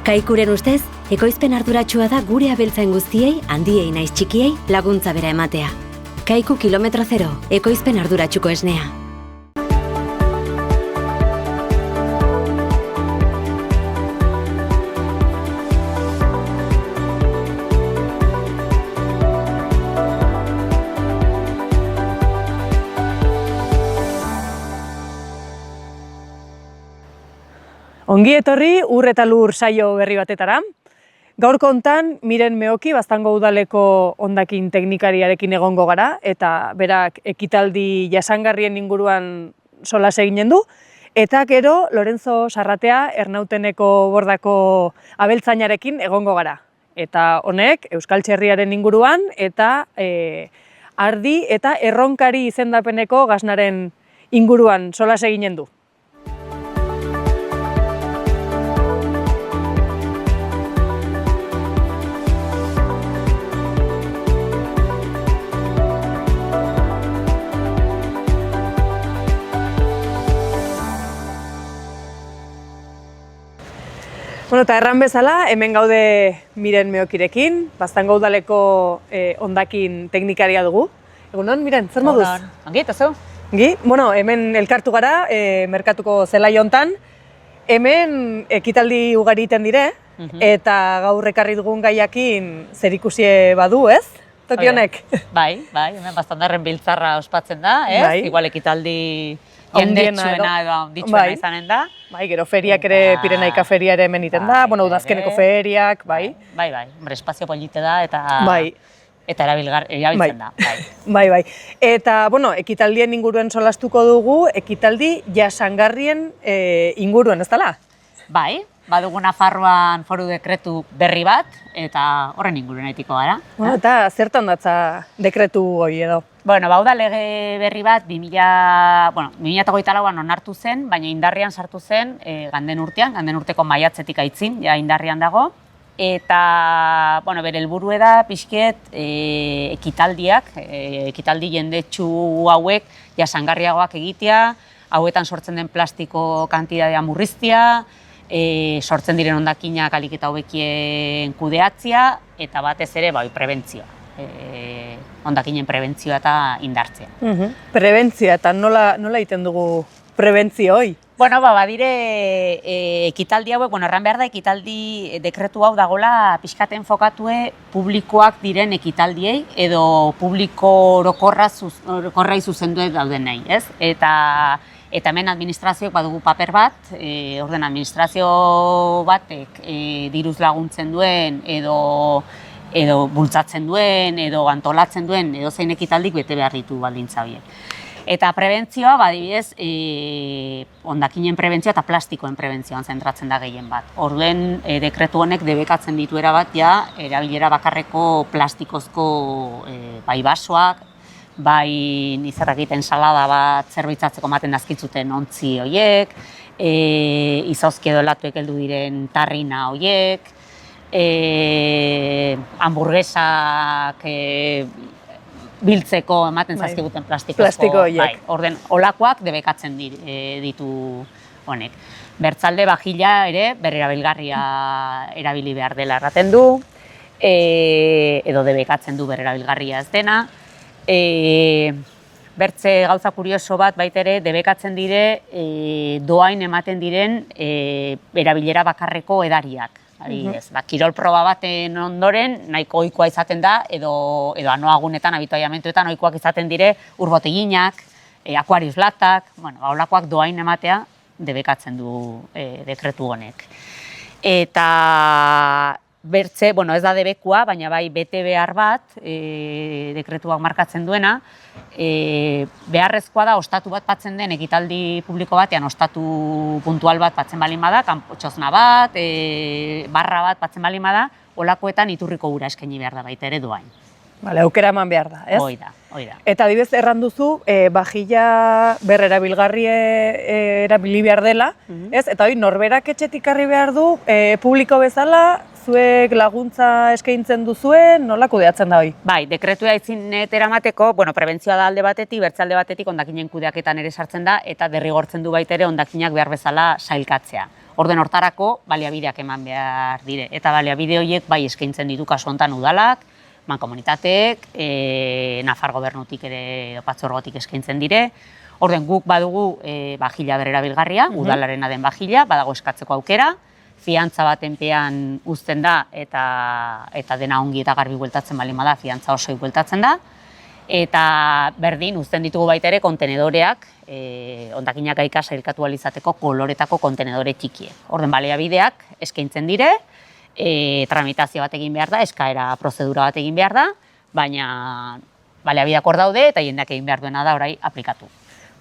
Kaikuren ustez, ekoizpen arduratsua da gure abeltzain guztiei, handiei naiz txikiei, laguntza bera ematea. Kaiku kilometro zero, ekoizpen arduratsuko esnea. Ongi etorri Ur eta Lur saio berri batetara. Gaurko hontan Miren Meoki Baztango udaleko hondakin teknikariarekin egongo gara eta berak ekitaldi jasangarrien inguruan solas eginen du eta gero Lorenzo Sarratea Ernauteneko Bordako abeltzainarekin egongo gara. Eta honek Euskal Txerriaren inguruan eta ardi eta erronkari izendapeneko gasnaren inguruan solas eginen du. Eta erran bezala, hemen gaude Miren Meokirekin, Baztango udaleko hondakin teknikaria dugu. Egunon, Miren, zer moduz? Ongi, eta zu? Ongi, hemen elkartu gara, merkatuko zelai hontan. Hemen ekitaldi ugari iten dire, eta gaur ekarri dugun gaiakin zerikusie badu, ez? Toki honek? Bai, hemen Baztandarren biltzarra ospatzen da, ez? Igual ekitaldi jendetsuena edo handitsuena izanen da. Bai, gero feriak ere, Pirenaika feria ere hemen iten da, udazkeneko feriak, bai. Bai, espazio polite da eta erabiltzen da. Bai. Eta, ekitaldien inguruen solastuko dugu, ekitaldi jasangarrien inguruen, ez dela? Bai, badugu Nafarroan foru dekretu berri bat, eta horren inguruen etiko gara. Eta zertan datza dekretu hori edo? Bauda lege berri bat 2024an onartu zen, baina indarrian sartu zen ganden urteko maiatzetik aitzin, indarrian dago. Eta, bere helburua da pixket ekitaldiak, ekitaldi jendetsu hauek jasangarriagoak egitea, hauetan sortzen den plastiko kantidadea murriztia, sortzen diren hondakinak ahalik eta hobekien kudeatzea, eta batez ere prebentzioa. Hondakinen prebentzioa eta indartzea. Prebentzioa eta nola egiten dugu prebentzio hoi? Badire ekitaldi hauek, erran behar da ekitaldi dekretu hau dagoela pixkaten fokatue publikoak diren ekitaldiei edo publiko orokorrai zuzenduek dauden nahi, ez? Eta hemen administrazioak badugu paper bat, orden administrazio batek diruz laguntzen duen edo bultzatzen duen, edo antolatzen duen, edo zein ekitaldik bete behar ditu baldintza horiek. Eta prebentzioa, adibidez, hondakinen prebentzioa eta plastikoen prebentzioan zentratzen da gehien bat. Orduen, dekretu honek debekatzen ditu erabat, erabilera bakarreko plastikozko bai basoak, bai nizarrakiten salada bat zerbitzatzeko maten dazkitzuten ontzi horiek, izozki edo latuek heldu diren tarrina horiek, hamburguesak biltzeko ematen zazkiguten plastiko horiek. Orden, olakoak debekatzen ditu honek. Bertzalde bajila ere berrerabilgarria erabili behar dela erraten du, edo debekatzen du berrerabilgarria ez dena. Bertze gauza kurioso bat baitere debekatzen dire doain ematen diren erabilera bakarreko edariak. Kirol proba baten ondoren nahiko ohikoa izaten da edo anoagunetan, habituallamentuetan ohikoak izaten dire urboteginak, akuarius latak, holakoak doain ematea debekatzen du dekretu honek. Eta bertze, ez da debekua, baina bai bete behar bat, dekretuak markatzen duena, beharrezkoa da ostatu bat batzen den ekitaldi publiko batean, ostatu puntual bat batzen balin bada, kanpotxozna bat, barra bat batzen balin bada, holakoetan iturriko ura eskaini behar da baita ere doain. Aukera eman behar da, ez? Hoi da. Eta adibidez erran duzu, bajila berrerabilgarri erabili behar dela, ez? Eta hori norberak etxetik harri behar du, publiko bezala, zuek laguntza eskaintzen duzuen, nola kudeatzen da hori? Bai, dekretua aitzin eramateko, prebentzioa da alde batetik, bertze alde batetik hondakinen kudeaketan ere sartzen da, eta derrigortzen du baita ere hondakinak behar bezala sailkatzea. Orden hortarako baliabideak eman behar dire. Eta baliabide horiek bai eskaintzen ditu kasu honetan udalak, mankomunitateek, Nafar gobernutik ere Patzuergotik eskaintzen dire. Orden guk badugu bajila berrerabilgarria, udalarena den bajila, badago eskatzeko aukera, fiantza batenpean uzten da eta dena ongi eta garbi bueltatzen baldin bada, fiantza osoi bueltatzen da. Eta berdin uzten ditugu baita ere kontenedoreak, hondakinak gaika sailkatu ahal izateko koloretako kontenedore txikiek. Orden baliabideak eskaintzen dire, tramitazio bat egin behar da, eskaera prozedura bat egin behar da, baina baliabideak hor daude eta jendeak egin behar duena da orai aplikatu.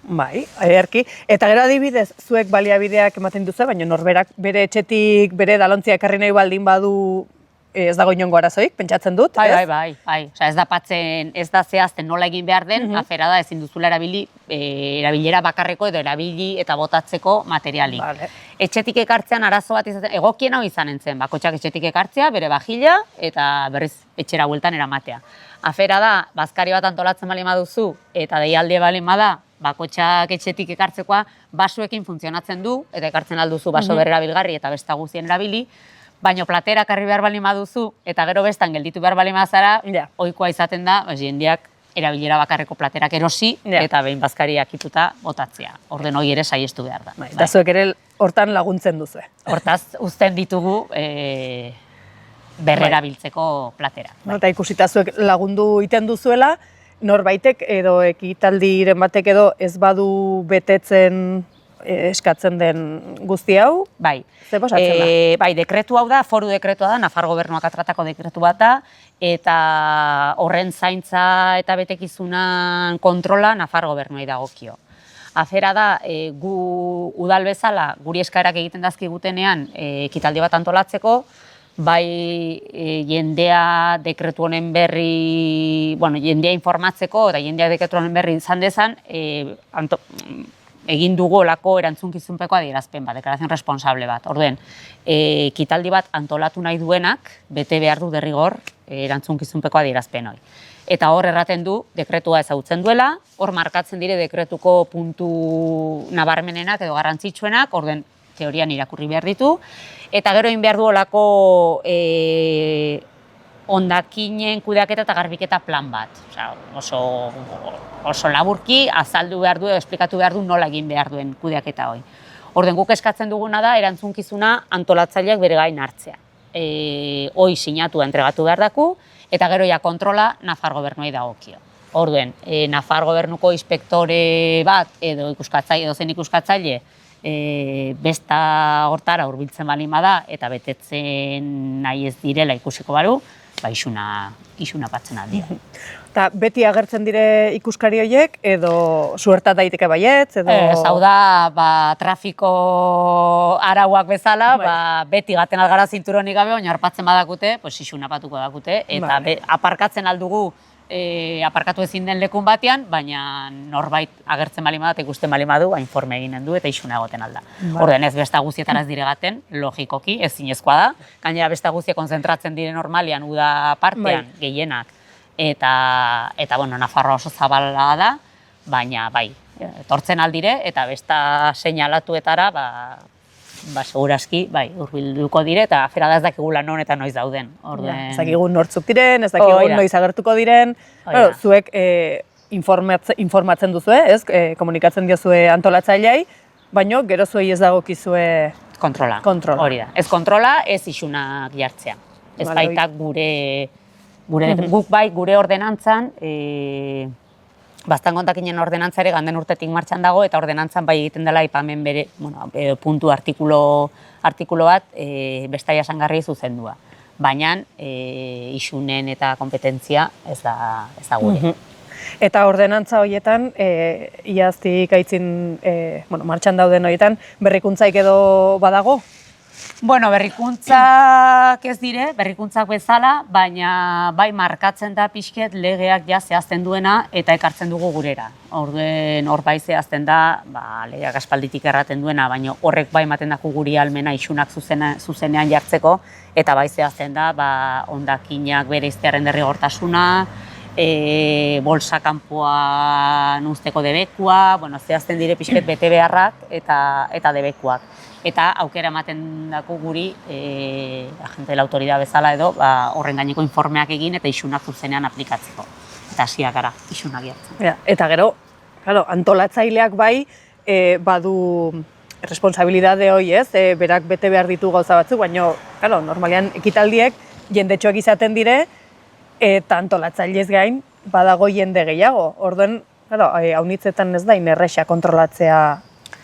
Bai, ederki. Eta gero adibidez, zuek baliabideak ematen duzu, baina norberak bere etxetik, bere dalontzia ekarri nahi baldin badu ez dago inongo arazoik, pentsatzen dut, ez? Bai. Osea, ez da zehazten nola egin behar den, afera da ezin duzula erabilera bakarreko edo erabili eta botatzeko materialik. Vale. Etxetik ekartzean arazo bat izaten, egokien hau izanen zen, bakotxak etxetik ekartzea, bere bajila eta berriz etxera bueltan eramatea. Afera da, bazkari bat antolatzen baldin baduzu eta deialdi baldin bada, bakotxak etxetik ekartzekoa basuekin funtzionatzen du, eta ekartzen alduzu baso berrerabilgarri eta besta guztien erabili, baina platera karri behar baldin baduzu eta gero bestan gelditu behar baldin bazara, ohikoa izaten da, jendeak erabilera bakarreko platerak erosi eta behin bazkariak ituta botatzea. Orden hori ere saiestu behar da. Eta zuek ere hortan laguntzen duzu. Hortaz, uzten ditugu berrerabiltzeko platera. Eta ikusita zuek lagundu iten duzuela, norbaitek edo ekitaldiren batek edo ez badu betetzen eskatzen den guzti hau? Bai. Ze pasatzen da? Bai, dekretu hau da, foru dekretua da, Nafar gobernuak atratako dekretu bat da, eta horren zaintza eta betekizunan kontrola Nafar gobernuei dagokio. Afera da, gu udal bezala, guri eskaerak egiten dazkigutenean ekitaldi bat antolatzeko, bai jendea dekretu honen berri, jendea informatzeko eta jendea dekretu honen berri izan dezan, egin dugu olako erantzunkizunpeko adierazpen bat, deklarazion responsable bat. Orduen, ekitaldi bat antolatu nahi duenak, bete behar du derrigor erantzunkizunpeko adierazpen hori. Eta hor erraten du, dekretua ezagutzen duela, hor markatzen dire dekretuko puntu nabarmenenak edo garrantzitsuenak, orduen teorian irakurri behar ditu, eta gero egin behar du olako hondakinen kudeaketa eta garbiketa plan bat. Oso laburki azaldu behar du edo esplikatu behar du nola egin behar duen kudeaketa hori. Orden guk eskatzen duguna da erantzunkizuna antolatzaileak bere gain hartzea. Hoi sinatua entregatu behar daku eta gero ja kontrola Nafar gobernuei dagokio. Orduen, Nafar gobernuko inspektore bat edo zen ikuskatzaile besta hortara hurbiltzen baldin bada eta betetzen nahi ez direla ikusiko balu, isuna batzen aldia. Eta beti agertzen dire ikuskari horiek edo suertat daiteke baietz edo... Hau da, trafiko arauak bezala, beti gaten algara zinturonik gabe, baina harpatzen badakute, isuna batuko dakute, eta aparkatzen aldugu aparkatu ezin den lekun batean, baina norbait agertzen bali bada, ikusten bali badu, informe eginen du eta isuna egoten alda. Orden ez besta guztietara ez dire gaten, logikoki, ez zinezkoa da, gainera besta guztia konzentratzen dire normalian, uda partean, gehienak, eta Nafarroa oso zabala da, baina etortzen aldire, eta besta seinalatuetara, segurazki, hurbilduko dire, eta afera da ez dakigula non eta noiz dauden. Ez dakigun nortzuk diren, ez dakigun noiz agertuko diren. Zuek informatzen duzue, komunikatzen diozue antolatzaileai, baina gero zuei ez dagokizue kontrola. Hori da. Ez kontrola, ez isunak jartzea. Ez baitak guk gure ordenantzan, Baztan kontakinen ordenantza ere ganden urtetik martxan dago eta ordenantzan bai egiten dela aipamen bere, puntu artikulo bat besta jasangarri zuzendua. Baina isunen eta kompetentzia ez da gure. Eta ordenantza horietan, iaztik aitzin martxan dauden horietan, berrikuntzaik edo badago? Berrikuntzak ez dire, berrikuntzak bezala, baina bai markatzen da pixket legeak ja zehazten duena eta ekartzen dugu gurera. Hor bai zehazten da, legeak aspalditik erraten duena, baina horrek bai ematen daku guri almena isunak zuzenean jartzeko, eta bai zehazten da, hondakinak bere iztearen derrigortasuna, bolsa kanpoan uzteko debekua, zehazten dire pixket bete beharrak eta debekuak. eta aukera ematen daku guri agente de la autoridad bezala edo horren gaineko informeak egin eta isunak zuzenean aplikatzeko. Eta hasiak gara isunak jartzen. Ja, eta gero, claro, antolatzaileak bai badu responsabilidade hori, ez? Berak bete behar ditu gauza batzuk, baina, claro, normalean ekitaldiek jendetxoak izaten dire eta antolatzailez gain badago jende gehiago. Orduan, claro, haunitzetan ez da inerrexa kontrolatzea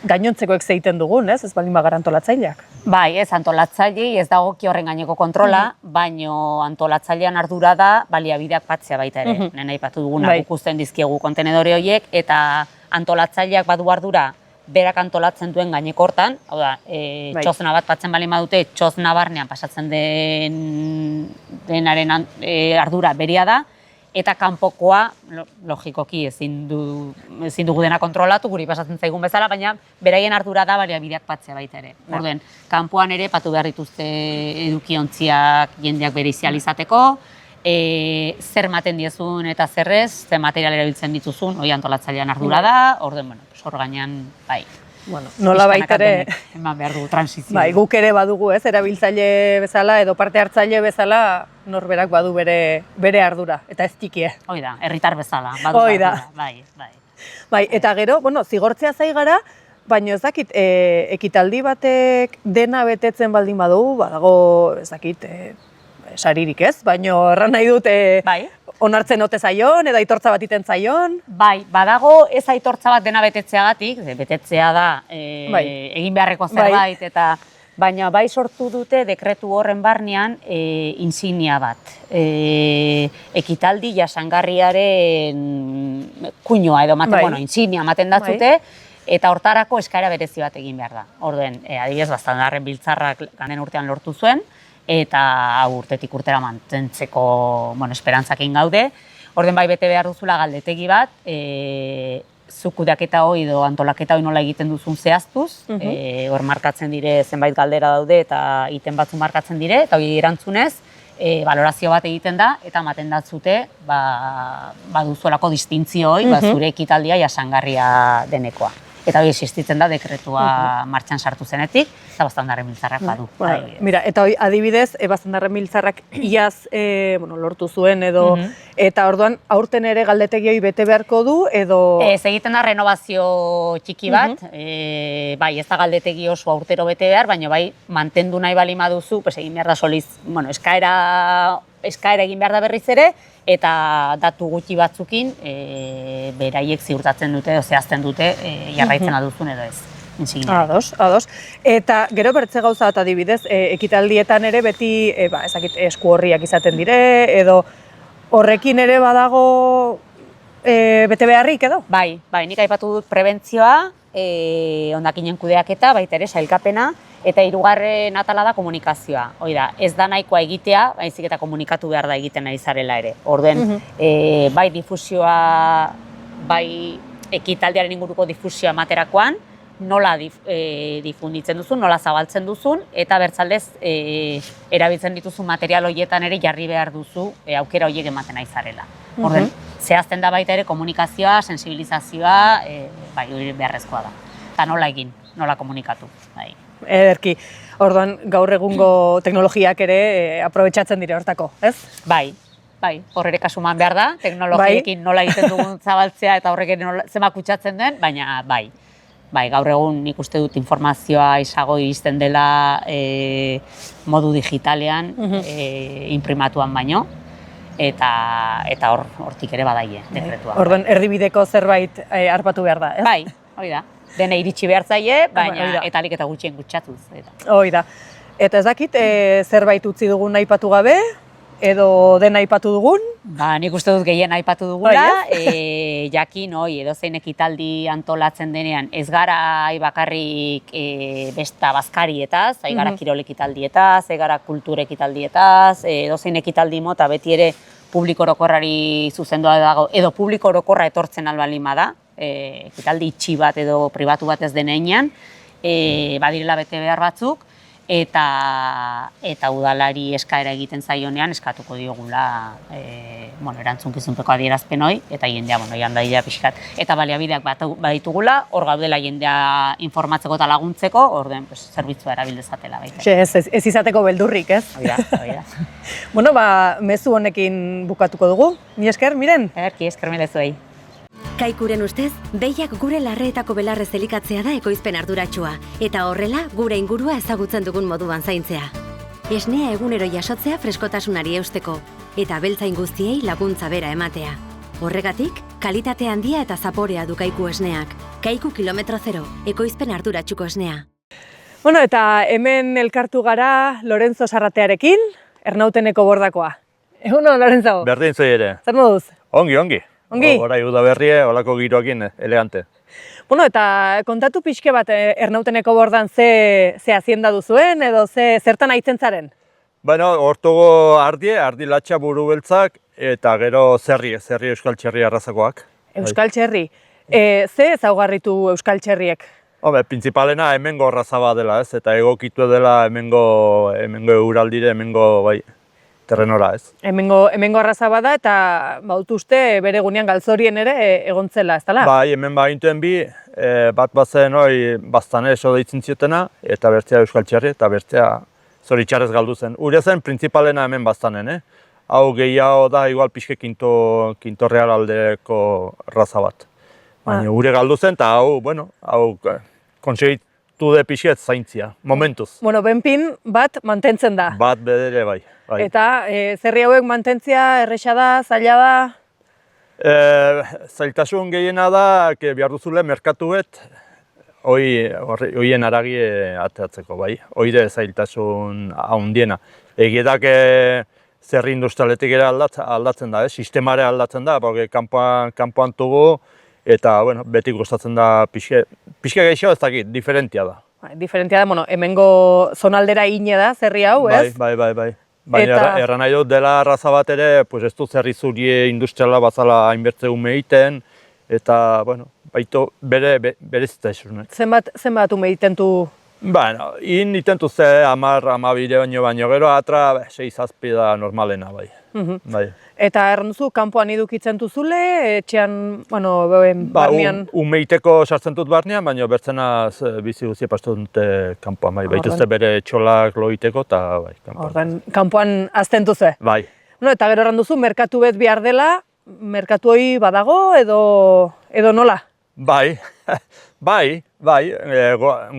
gainontzekoek zeiten dugun, ez? Ez baldin bagara antolatzaileak. Bai, ez antolatzailei ez dagoki horren gaineko kontrola, baino antolatzailean ardura da baliabideak batzea baita ere. Lehen aipatu duguna, guk uzten dizkiegu kontenedore horiek, eta antolatzaileak badu ardura berak antolatzen duen gaineko hortan, hau da, txozna bat batzen bali badute, txozna barnean pasatzen denaren ardura beria da, eta kanpokoa, logikoki ezin dugu dena kontrolatu, guri pasatzen zaigun bezala, baina beraien ardura da baliabideak batzea baita ere. Orduan, kanpoan ere patu behar dituzte edukiontziak jendeak bereizializateko, zer maten diezun eta zerrez, zer material erabiltzen dituzun, hori antolatzailean ardura da, orduan, hor gainean, bai. Nola baita ere, eman behar dugu transizio. Bai, guk ere badugu, ez, erabiltzaile bezala edo parte hartzaile bezala norberak badu bere ardura, eta ez txikie. Hoi da, herritar bezala, badu ardura, bai. Bai, eta gero, zigortzea zai gara, baina ez dakit, ekitaldi batek dena betetzen baldin badu, badago, ez dakit, saririk ez, baina erran nahi dut onartzen ote zaion, edo aitortza bat iten zaion. Bai, badago ez aitortza bat dena betetzeagatik, betetzea da egin beharreko zerbait, eta baina bai sortu dute dekretu horren barnean insignia bat. Ekitaldi jasangarriaren kuinoa edo insignia ematen datzute, eta hortarako eskaera berezi bat egin behar da. Orduen, adibidez, Bastandarren Biltzarrak ganen urtean lortu zuen, eta urtetik urtera mantentzeko esperantzakin gaude. Orden bai bete behar duzula galdetegi bat, zuk kudeaketa hori edo antolaketa hori nola egiten duzun zehaztuz, hor markatzen dire zenbait galdera daude eta iten batzu markatzen dire, eta hori erantzunez, balorazio bat egiten da, eta ematen datzute baduzuelako distintzio hori, zure ekitaldia jasangarria denekoa. Eta hori existitzen da dekretua martxan sartu zenetik, eta Bastandarren Biltzarrak badu. Mira, eta hori adibidez, Bastandarren Biltzarrak iaz lortu zuen edo, eta orduan aurten ere galdetegi hori bete beharko du edo... Ez egiten da renovazio txiki bat, bai, ez da galdetegi oso aurtero bete behar, baina bai, mantendu nahi bali maduzu, egin behar da soliz, eskaera egin behar da berriz ere, eta datu gutxi batzukin beraiek ziurtatzen dute, edo zehazten dute, jarraitzen aduzun edo ez. Ados. Eta gero bertze gauza bat adibidez, ekitaldietan ere beti esku horriak izaten dire, edo horrekin ere badago bete beharrik edo? Bai, nik aipatu dut prebentzioa, hondakinen kudeaketa, baita ere sailkapena, eta hirugarren atala da komunikazioa. Hoi da, ez da nahikoa egitea, baizik eta komunikatu behar da egiten ari zarela ere. Orduen, bai difusioa, bai ekitaldiaren inguruko difusioa ematerakoan, nola difunditzen duzun, nola zabaltzen duzun, eta bertzaldez erabiltzen dituzun material horietan ere jarri behar duzu aukera horiek ematen ari zarela. Orduen, zehazten da baita ere komunikazioa, sensibilizazioa, bai, hori beharrezkoa da. Eta nola egin, nola komunikatu. Ederki, orduan gaur egungo teknologiak ere aprobetxatzen dire hortako, ez? Bai, hor ere kasuman behar da, teknologiekin nola egiten dugun zabaltzea eta horrek ere zemak kutsatzen den, baina bai, gaur egun nik uste dut informazioa izago iristen dela modu digitalean, imprimatuan baino, eta hortik ere badaie dekretua. Orduan erdibideko zerbait harpatu behar da, ez? Bai, hori da. Dene iritsi behar zaie, baina eta alik eta gutxien gutxatuz. Hoi da. Eta ez dakit, zerbait utzi dugun aipatu gabe, edo dena aipatu dugun? Nik uste dut gehien aipatu dugula, jakin edozein ekitaldi antolatzen denean, ez gara bakarrik besta bazkarietaz, gara kirol ekitaldietaz, gara kultur ekitaldietaz, edozein ekitaldi mota beti ere publiko orokorrari zuzendua dago, edo publiko orokorra etortzen albalima da, ekitaldi itxi bat edo pribatu bat ez denean, badirela bete behar batzuk, eta udalari eskaera egiten zaionean eskatuko diogula erantzukizunpeko adierazpen hori, eta jendea, joan dadila pixkat, eta baliabideak baditugula, hor gaudela jendea informatzeko eta laguntzeko, orduen zerbitzua erabil dezatela baita. Ez izateko beldurrik, ez? Hori da. Mezu honekin bukatuko dugu. Ni esker, Miren? Esker merezuei. Kaikuren ustez, behiak gure larreetako belarrez elikatzea da ekoizpen arduratsua, eta horrela gure ingurua ezagutzen dugun moduan zaintzea. Esnea egunero jasotzea freskotasunari eusteko, eta abeltzain guztiei laguntza bera ematea. Horregatik, kalitate handia eta zaporea du Kaiku esneak. Kaiku kilometro zero, ekoizpen arduratsuko esnea. Eta hemen elkartu gara Lorenzo Sarratearekin, Ernauteneko bordakoa. Eguno, Lorenzo? Berdin zei ere. Zer moduz? Ongi. Ongi? Horai udaberrie, holako giroakin elegante. Eta kontatu pixke bat Ernauteneko bordan ze hazienda duzuen, edo zertan aitzen zaren? Hortugo ardi latxa buru beltzak, eta gero zerri euskal txerri arrazakoak. Euskal txerri. Ze ezaugarritu euskal txerriek? Printzipalena hemengo arrazaba dela, ez? Eta egokitu dela hemengo euraldire, hemengo terrenora, ez? Hemengo arrazaba da, eta bautu uste bere gunean galtzorien ere egontzela, ez dela? Hemen bagintuen bi, bat bazen hori baztane eso deitzen ziotena, eta bertzea euskal txerri, eta bertzea zoritxarrez galdu zen. Ure zen, printzipalena hemen baztanen, Hau gehiago da, igual pixke kinto real aldeko raza bat. Baina ure galdu zen, eta hau konsegitu de pixet zaintzia, momentuz. Benpin bat mantentzen da. Bat bedere bai. Eta zerri hauek mantentzia erresa da, zaila da? Zailtasun gehiena da, behar duzule merkatuet, hoien aragie ateatzeko, bai. Hoide zailtasun handiena. Egietak zerri industrialetik ere aldatzen da, sistemare aldatzen da, kanpoan dugu, eta beti gustatzen da pixke gehiago ez dakit, diferentia da. Diferentia da, hemengo zonaldera ine da, zerri hau, ez? Bai. Baina erran nahi dut dela arraza bat ere, ez du zerri zurie industriala bazala hainbertze ume egiten, eta, baito bere zitzaizun. Zenbat ume egiten du? In itentu ze 10-12 baino gero, atra 6-7 da normalena, bai. Eta erran duzu, kanpoan edukitzen duzule, etxean, barnean? Umeiteko sartzen dut barnean, baina bertzena bizi guztia pastu dute kanpoan, bai. Baituzte bere txolak loiteko, eta bai, kanpoan. Kanpoan azten duzu? Bai. Eta gero erran duzu, merkatu bet behar dela, merkatu hori badago, edo nola? Bai,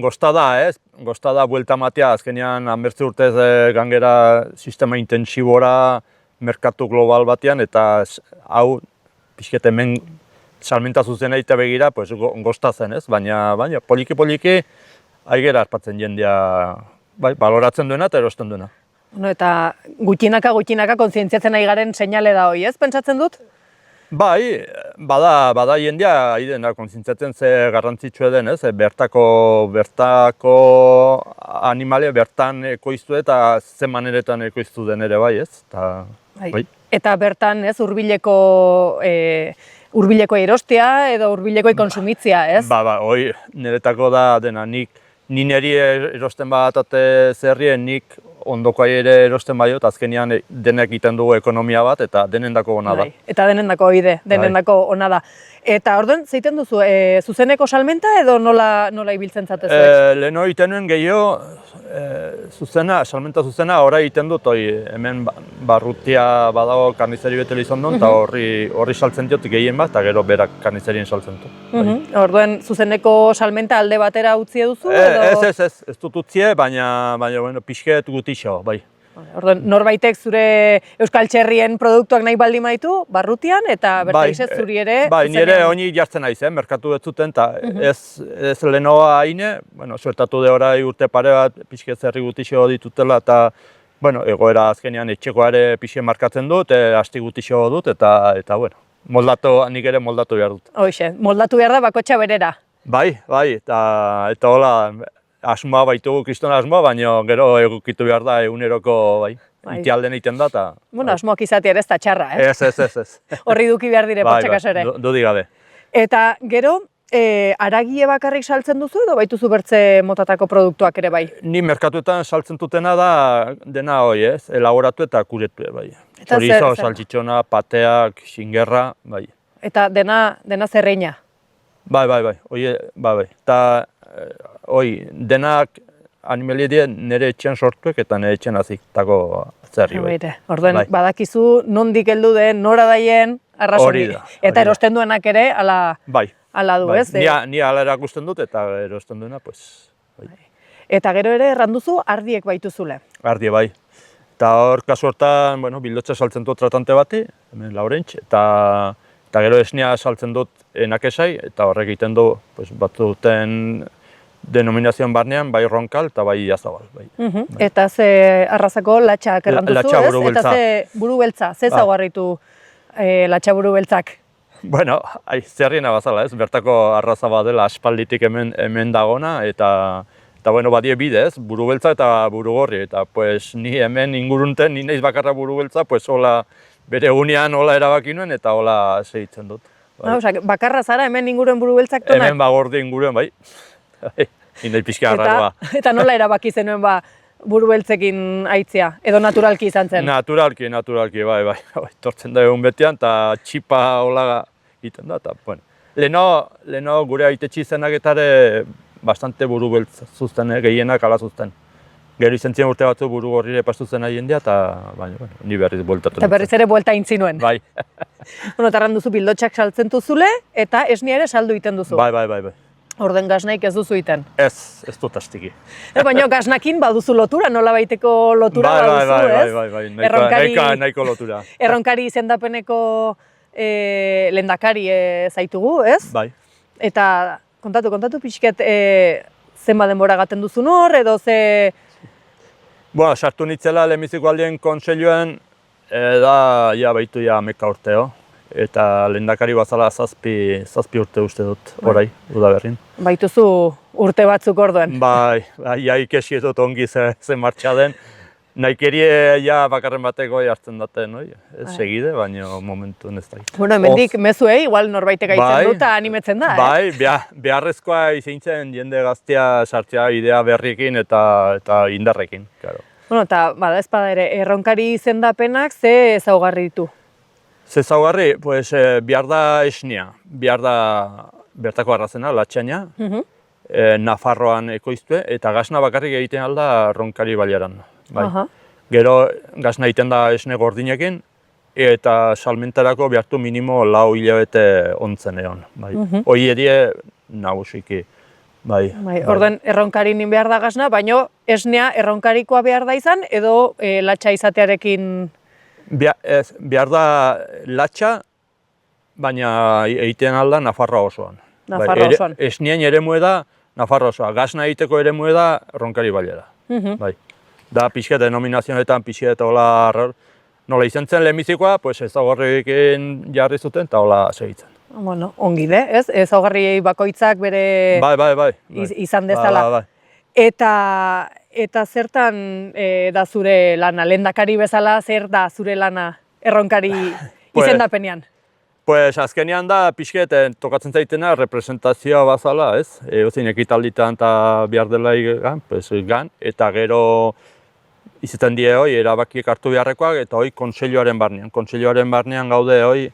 gozta da, ez? Gozta da buelta matea, azkenean hanbertze urtez gangera sistema intensibora merkatu global batean, eta hau pixket hemen salmenta zuzena eta begira, gozta zen, ez? Baina poliki aigera arpatzen jendea, baloratzen duena eta erosten duena. Eta gutxinaka kontzientziatzen ari garen seinale da hori, ez? Pentsatzen dut? Bai, bada jendea aidena kontzientziatzen ze garrantzitsua den, ez? Bertako animalia bertan ekoiztu eta ze maneretan ekoiztu den ere bai, ez? Eta bertan, ez, hurbileko erostea edo hurbileko konsumitzea, ez? Hoi niretako da dena, ni niri erosten bat zerrien, nik ondoko ere erosten baiot, azkenean denek egiten dugu ekonomia bat, eta denendako ona da. Eta denendako denendako ona da. Eta orduan, zeiten duzu, zuzeneko salmenta edo nola ibiltzen zatezu? Leheno egiten nuen gehiago, salmenta zuzena, ora egiten dut, hemen barrutia badago karnizeri beteli izan duen, eta horri saltzen diot gehien bat, eta gero berak karnizerien saltzen dut. Orduan, zuzeneko salmenta alde batera utzi duzu? Ez dut utzie, baina pixket gutixo, bai. Orduan, norbaitek zure euskal txerrien produktuak nahi baldin baditu, barrutian, eta bertaiz zuri ere... Bai, nire honi jartzen naiz, merkatu betzuten, eta ez lehenoa haine, suertatu de orai urte pare bat, pixke zerri gutixo ditutela, eta egoera azkenean etxekoare pixke markatzen dut, asti gutixo dut, eta nik ere moldatu behar dut. Hoxe, moldatu behar da bakotxa berera. Bai, eta hola, asmoa baitugu, kriston asmoa, baina gero egukitu behar da eguneroko itialden egiten da. Asmoak izatea ere ez da txarra, Ez. Horri duki behar dire potxakaso ere. Dudik gabe. Eta gero, haragie bakarrik saltzen duzu edo baituzu bertze motatako produktuak ere bai? Ni merkatuetan saltzen dutena da dena hoi, ez? Elaboratu eta kuretu, bai. Eta Chorizo, zer? saltxitxona, pateak, xingerra, bai. Eta dena zerreina. Bai, oie, bai. Eta, denak animalia dira nire etxean sortuek eta nire etxean azitako zerri, bai. Orduen, Bai. badakizu nondik heldu den, nora daien, arrazori. Hori da, hori Eta da. erosten duenak ere, Bai. ala du, ez? Ni ala erakusten dut eta erosten duena, pues, bai. Eta gero ere erranduzu ardiek baituzule. Ardie, bai. Eta hor, kasu hortan, bildotxa saltzen dut tratante bati, hemen Laurentx, eta gero esnea saltzen dut enakesai, eta horrek egiten du, pues, batzuten denominazioan barnean, bai ronkal eta bai jazabal. Bai. Eta ze arrazako latxak erranduzu, Latxa ez? buru beltza. Eta ze buru beltza, ze zaugarritu latxa buru beltzak? Bueno, zerriena bazala, ez? Bertako arraza bat dela aspalditik hemen dagona, eta badie bidez, buru beltza eta buru gorri, eta pues ni hemen ingurunten, ni naiz bakarra buru beltza, pues hola bere egunean hola erabaki nuen eta hola segitzen dut. Bai. Bakarra zara hemen inguruen buru beltzak tonak? Hemen bagorde inguruen, bai. Ni nahi pixka arraroa. Eta nola erabaki zenuen buru beltzekin aitzia, edo naturalki izan zen? Naturalki, bai. Tortzen da egun betian, eta txipa hola egiten da, eta, bueno. Leheno gure aitetxe izenaketare bastante buru beltz zuzten, gehienak ala zuzten. Gero izan ziren urte batzu buru gorrire pastu zen haien dia, eta ni berriz bueltatu. Eta berriz ere buelta intzi nuen. Bai. Eta duzu bildotxak saltzen duzule, eta esnia ere saldu iten duzu. Bai. Orden gaznaik ez duzu iten. Ez dut astiki. Baina gaznakin baduzu lotura, nola baiteko lotura baduzu, ez? Bai, nahiko lotura. Erronkari izendapeneko lehendakari zaitugu, ez? Bai. Eta kontatu pixket zenba denbora gaten duzun hor, edo ze... Bueno, sartu nitzela lehenbiziko aldien kontseiluan, da baitu meka urteo. Eta lehendakari bazala zazpi urte uste dut, orai, udaberrin. Baituzu urte batzuk orduen. Bai, ikesi dut ongi ze martxa den. Naikerie bakarren bateko hartzen daten, ez segide, baina momentu ez da. Bueno, hemendik mezuei, igual norbaitek aitzen dut eta animetzen da, Bai, beharrezkoa izeintzen jende gaztea sartzea idea berriekin eta indarrekin, claro. Bueno, eta bada ezpada ere, erronkari izendapenak ze ezaugarri ditu? Ze ezaugarri, pues, behar da esnia, behar da bertako arrazena, latxaina, Nafarroan ekoiztue, eta gazna bakarrik egiten alda ronkari baliaran. Bai. Gero gazna egiten da esne gordinekin, eta salmentarako behartu minimo 4 hilabete ontzen egon. Bai. Hoi edie nagusiki. Bai. Orden erronkari nin behar da gazna, baina esnea erronkarikoa behar da izan, edo latxa izatearekin... Behar da latxa, baina egiten alda Nafarroa osoan. Nafarroa osoan. Esnien eremue da Nafarroa osoa, gazna egiteko eremue da ronkari baliara. Bai. Da pixka denominazionetan pixka eta hola nola izan zen lehenbizikoa, pues ezaugarriekin jarri zuten eta hola segitzen. Bueno, ongide, ez? Ezaugarriei bakoitzak bere Bai. izan dezala. Bai. Eta zertan da zure lana, lehendakari bezala, zer da zure lana erronkari izendapenean? Pues azkenean da pixket tokatzen zaitena representazioa bazala, ez? Eozin ekitalditan eta behar dela gan, eta gero izaten die hoi erabakiek hartu beharrekoak eta hoi kontseiluaren barnean. Kontseiluaren barnean gaude hoi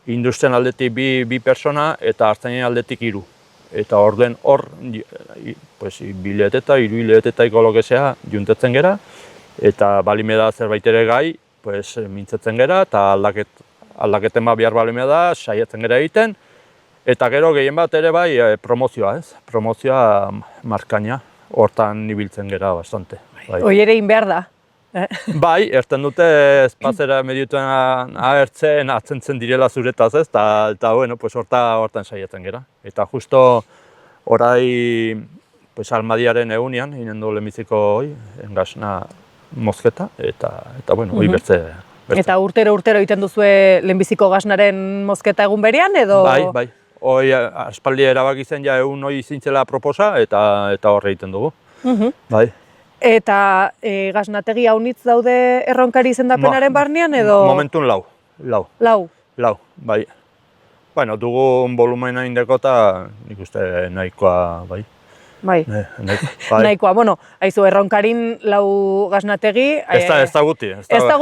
industrian aldetik bi persona eta artzainen aldetik 3. Eta orduen hor, bilete eta 3 hilabete eta ikolokesea juntetzen gera, eta balime da zerbait ere gai, mintzetzen gera eta aldaketen bat behar balime da, saiatzen gera egiten, eta gero gehien bat ere bai promozioa, ez? Promozioa markaina, hortan ibiltzen gera bastante. Hoi ere behar da. Bai, erten dute espazera medituen agertzen, atzentzen direla zuretaz, ez? Eta bueno, hortan saiatzen gera. Eta justo orai Almadiaren egunean, inen du lehenbiziko engazna mozketa, eta bueno, hoi bertze. Eta urtero egiten duzue lehenbiziko gaznaren mozketa egun berean, edo? Bai. Hoi aspaldi erabaki zen egun hoi zintzela proposa, eta horre egiten dugu. Bai. Eta gaznategi haunitz daude erronkari izendapenaren barnean, edo? Momentun 4. Lau? Bai. Bueno, dugun volumena indeko eta nik uste nahikoa, bai. Bai. Nahikoa, bueno, haizu, Erronkarin lau gaznategi... Ez da guti. Ez da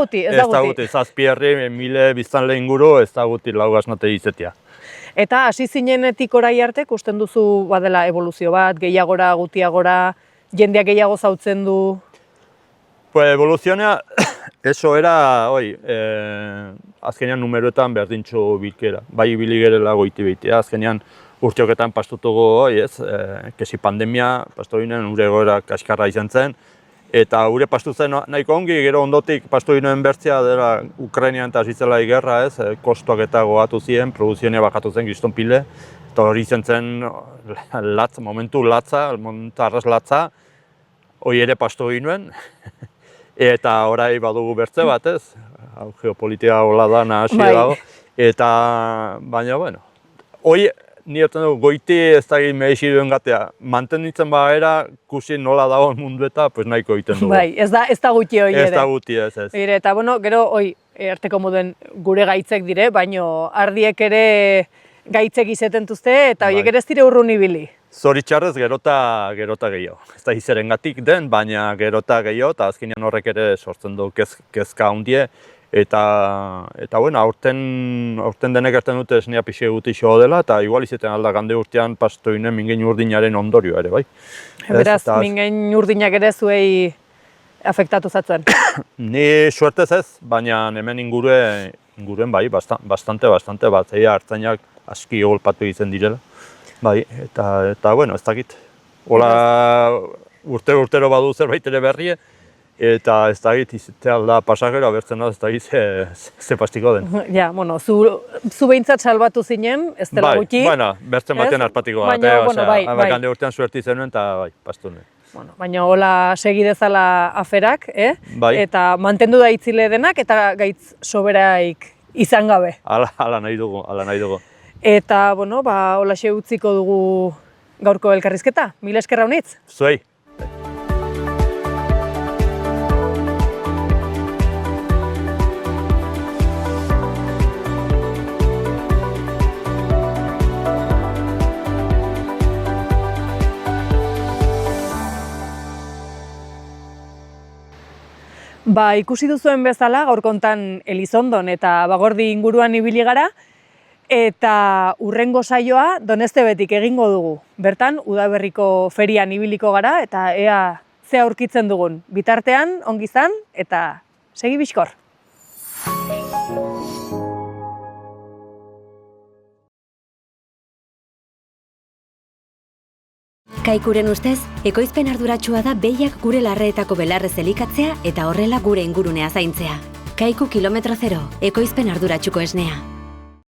guti. Zazpierri, 1000 biztanle inguru, ez da guti lau gaznategi izetia. Eta hasi zinenetik orai arte, ikusten duzu badela evoluzio bat, gehiagora, gutiagora, jendeak gehiago zautzen du... Pues evoluzionea, eso era, azkenean numeroetan berdintxo bilkera. Bai biligerela goiti behitea, azkenean urteoketan pastutugu, kesi pandemia, pastu ginen, ure goera kaskarra izan zen, eta ure pastu zen nahiko ongi, gero ondotik pastu ginen bertzea dela Ukrainian eta zitzela igerra, kostuak eta goatu ziren, produzionea bakatu zen kriston pile, eta hori izan zen momentu arras latza, hori ere pastu ginen, eta orai badugu bertze bat, geopolitika hola da nahasi dago, eta baina, bueno, hori ni erten dugu, goiti ez da egin mehezi duen gatea, mantenditzen bagera, kusi nola dagoen mundu eta pues nahiko egiten dugu. Bai, ez da guti hori ere. Ez da guti, ez. Eta, bueno, gero, arteko moduen gure gaitzek dire, baino ardiek ere gaitzek izeten duzte, eta horiek ere ez dire urrun ibili. Zoritxarrez gerota gehiago. Ez da izerengatik den, baina gerota gehiago, eta azkenean horrek ere sortzen du kezka handie, eta bueno, aurten denek erten dute esnea pixe guti xo dela, eta igual izeten alda gande urtean pastoinen mingen urdinaren ondorioa ere, bai. Beraz, mingen urdinak ere zuei afektatu zatzen? Ni suertez ez, baina hemen inguruen bai, bastante bat, hartzainak aski golpatu egiten direla. Bai, eta bueno, ez dakit. Hola, urtero badu zerbait ere berrie, eta ez dakit izatea alda pasagero abertzen da, ez dakit ze pastiko den. Ja, bueno, zu behintzat salbatu zinen, ez dela gutxi. Bai, bueno, bertzen batean arpatiko bat, gande urtean suerti zenuen, eta bai, pastu nuen. Bueno, baina hola segi dezala aferak, eta mantendu da itzile denak, eta gaitz soberaik izan gabe. Hala nahi dugu. Eta, bueno, holaxe utziko dugu gaurko elkarrizketa. Mila eskerra honitz. Zuei. Ikusi duzuen bezala, gaur kontan Elizondon eta Bagordi inguruan ibili gara, eta hurrengo saioa Doneztebetik egingo dugu. Bertan, udaberriko ferian ibiliko gara, eta ea ze aurkitzen dugun. Bitartean, ongi izan, eta segi bizkor! Kaikuren ustez, ekoizpen arduratsua da behiak gure larreetako belarrez elikatzea eta horrela gure ingurunea zaintzea. Kaiku kilometro zero, ekoizpen arduratsuko esnea.